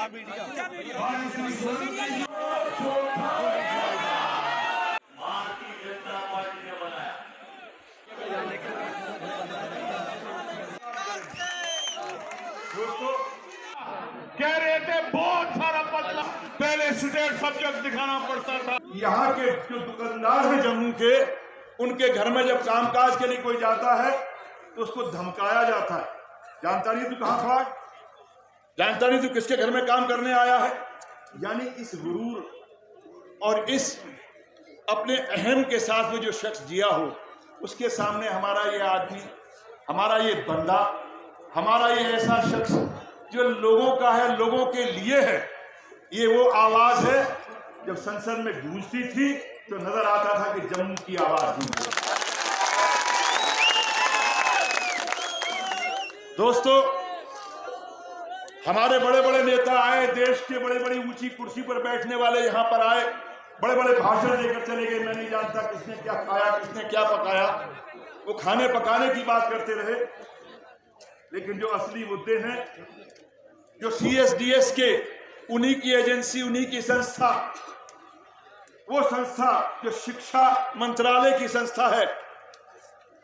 दोस्तों कह रहे थे बहुत सारा बदला, पहले स्टूडेंट सब्जेक्ट दिखाना पड़ता था। यहाँ के जो दुकानदार हैं जम्मू के, उनके घर में जब कामकाज के लिए कोई जाता है तो उसको धमकाया जाता है। जानता नहीं तू कहाँ खड़ा है, जानता नहीं तू किसके घर में काम करने आया है। यानी इस गुरूर और इस अपने अहम के साथ में जो शख्स जिया हो, उसके सामने हमारा ये आदमी, हमारा ये बंदा, हमारा ये ऐसा शख्स जो लोगों का है, लोगों के लिए है, ये वो आवाज है जब संसद में गूंजती थी तो नजर आता था कि जम्मू की आवाज गूंज। दोस्तों, हमारे बड़े बड़े नेता आए, देश के बड़े बड़ी ऊंची कुर्सी पर बैठने वाले यहां पर आए, बड़े बड़े भाषण देकर चले गए। मैं नहीं जानता किसने क्या खाया, किसने क्या पकाया, वो खाने पकाने की बात करते रहे। लेकिन जो असली मुद्दे हैं, जो CSDS के, उन्हीं की एजेंसी, उन्हीं की संस्था, वो संस्था जो शिक्षा मंत्रालय की संस्था है,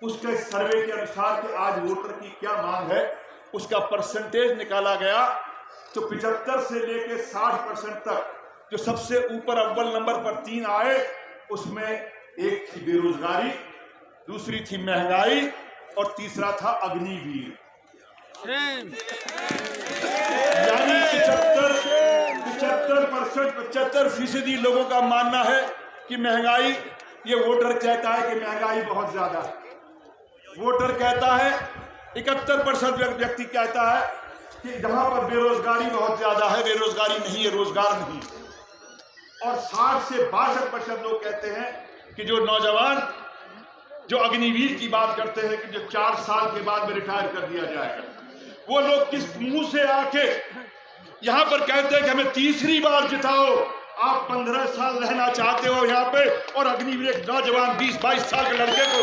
उसके सर्वे के अनुसार कि आज वोटर की क्या मांग है, उसका परसेंटेज निकाला गया तो 75 से लेकर 60% तक जो सबसे ऊपर अव्वल नंबर पर 3 आए, उसमें एक थी बेरोजगारी, दूसरी थी महंगाई और तीसरा था अग्निवीर। यानी 75% लोगों का मानना है कि महंगाई, ये वोटर कहता है कि महंगाई बहुत ज्यादा है। वोटर कहता है, 71% व्यक्ति कहता है कि जहां पर बेरोजगारी बहुत ज्यादा है, बेरोजगारी नहीं है, रोजगार नहीं। और 60 से 62% लोग कहते हैं कि जो नौजवान जो अग्निवीर की बात करते हैं कि जो 4 साल के बाद में रिटायर कर दिया जाएगा, वो लोग किस मुंह से आके यहां पर कहते हैं कि हमें तीसरी बार जिताओ। आप 15 साल रहना चाहते हो यहां पे, और अग्निवीर एक नौजवान 20-22 साल के लड़के को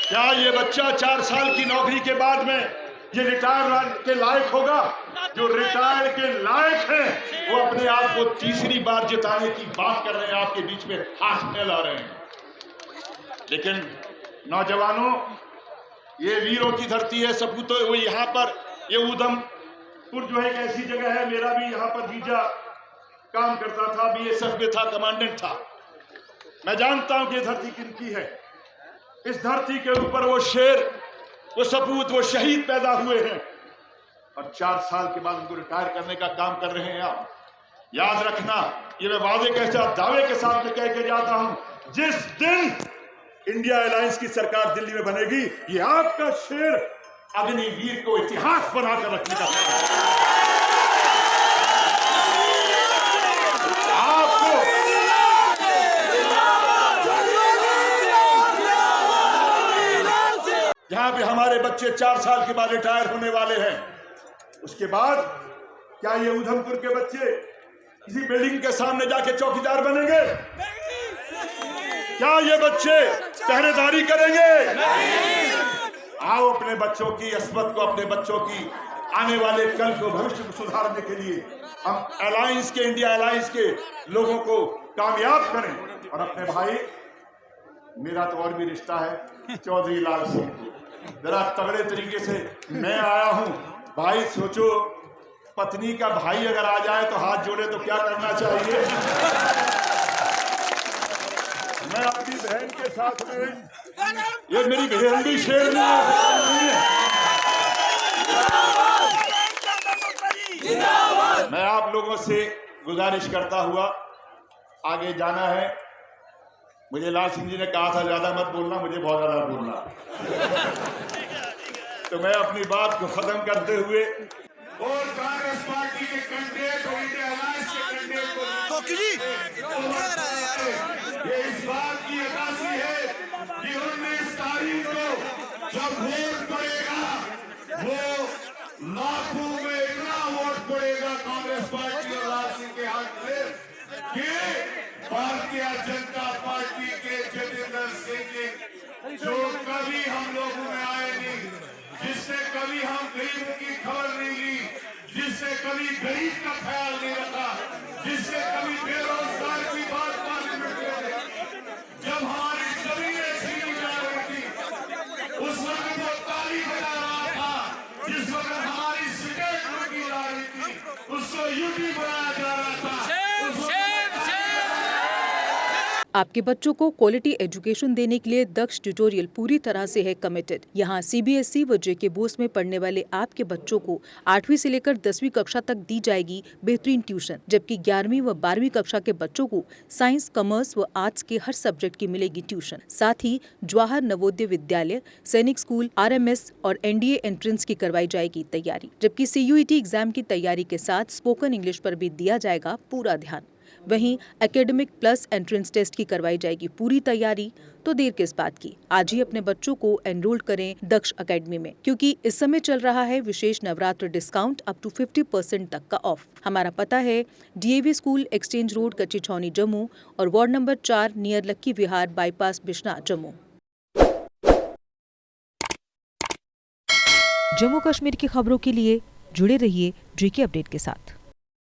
क्या ये बच्चा 4 साल की नौकरी के बाद में ये रिटायर के लायक होगा? जो रिटायर के लायक हैं वो अपने आप को तीसरी बार जिताने की बात कर रहे हैं, आपके बीच में हाथ फैला रहे हैं। लेकिन नौजवानों, ये वीरों की धरती है, सपूतों, वो यहाँ पर, ये उधमपुर जो है एक ऐसी जगह है, मेरा भी यहाँ पर जीजा काम करता था, BSF में था, कमांडेंट था। मैं जानता हूं कि ये धरती किनकी है। इस धरती के ऊपर वो शेर, वो सपूत, वो शहीद पैदा हुए हैं, और 4 साल के बाद उनको रिटायर करने का काम कर रहे हैं आप। याद रखना, ये मैं वादे के साथ, दावे के साथ में कह के जाता हूं, जिस दिन इंडिया अलायंस की सरकार दिल्ली में बनेगी, ये आपका शेर अग्निवीर को इतिहास बनाकर रखने का काम है। आपको जहां पे हमारे बच्चे 4 साल के बाद रिटायर होने वाले हैं, उसके बाद क्या ये उधमपुर के बच्चे किसी बिल्डिंग के सामने जाके चौकीदार बनेंगे? क्या ये बच्चे पहरेदारी करेंगे? आओ अपने बच्चों की अस्मत को, अपने बच्चों की आने वाले कल को, भविष्य को सुधारने के लिए हम अलायंस के, इंडिया अलायंस के लोगों को कामयाब करें। और अपने भाई, मेरा तो और भी रिश्ता है चौधरी लाल सिंह, जरा तगड़े तरीके से मैं आया हूं। भाई सोचो, पत्नी का भाई अगर आ जाए तो हाथ जोड़े तो क्या करना चाहिए। मैं अपनी बहन के साथ में, ये मेरी बहन भी शेर नहीं है। मैं आप लोगों से गुजारिश करता हुआ आगे जाना है। मुझे लाल सिंह जी ने कहा था ज्यादा मत बोलना, मुझे बहुत ज्यादा बोलना, तो मैं अपनी बात को खत्म करते हुए और कांग्रेस पार्टी के कैंडिडेट और इंडिया अलायंस के कैंडिडेट को ये इस बात की अक्कासी है कि 19 तारीख को जब वोट पड़ेगा, वो लाखों में इतना वोट पड़ेगा कांग्रेस पार्टी और लाल सिंह के हाथ में कि भारतीय जनता पार्टी के जितेंद्र सिंह जी जो कभी हम लोगों में आए नहीं, जिस कभी गरीब का ख्याल नहीं रखा, जिसने कभी बेरोजगार की बात पार्लियामेंट में, जब हमारी जमीनें छीनी जा रही थी उस वक्त वो ताली बजा रहा था, जिस वक्त हमारी स्टेट लूटी जा रही थी उसको यूटी बनाया जा रहा था। आपके बच्चों को क्वालिटी एजुकेशन देने के लिए दक्ष ट्यूटोरियल पूरी तरह से है कमिटेड। यहाँ सीबीएसई व जेके बोर्ड में पढ़ने वाले आपके बच्चों को 8वीं से लेकर 10वीं कक्षा तक दी जाएगी बेहतरीन ट्यूशन, जबकि 11वीं व 12वीं कक्षा के बच्चों को साइंस, कॉमर्स व आर्ट्स के हर सब्जेक्ट की मिलेगी ट्यूशन। साथ ही जवाहर नवोदय विद्यालय, सैनिक स्कूल, RMS और NDA एंट्रेंस की करवाई जाएगी तैयारी, जबकि CUET एग्जाम की तैयारी के साथ स्पोकन इंग्लिश पर भी दिया जाएगा पूरा ध्यान। वहीं एकेडमिक प्लस एंट्रेंस टेस्ट की करवाई जाएगी पूरी तैयारी। तो देर किस बात की, आज ही अपने बच्चों को एनरोल करें दक्ष एकेडमी में, क्योंकि इस समय चल रहा है विशेष नवरात्र डिस्काउंट अप टू 50% तक का ऑफ। हमारा पता है DAV स्कूल, एक्सचेंज रोड, कच्ची छावनी, जम्मू और वार्ड नंबर 4 नियर लक्की विहार बाईपास, बिश्ना, जम्मू। जम्मू कश्मीर की खबरों के लिए जुड़े रहिए JK अपडेट के साथ।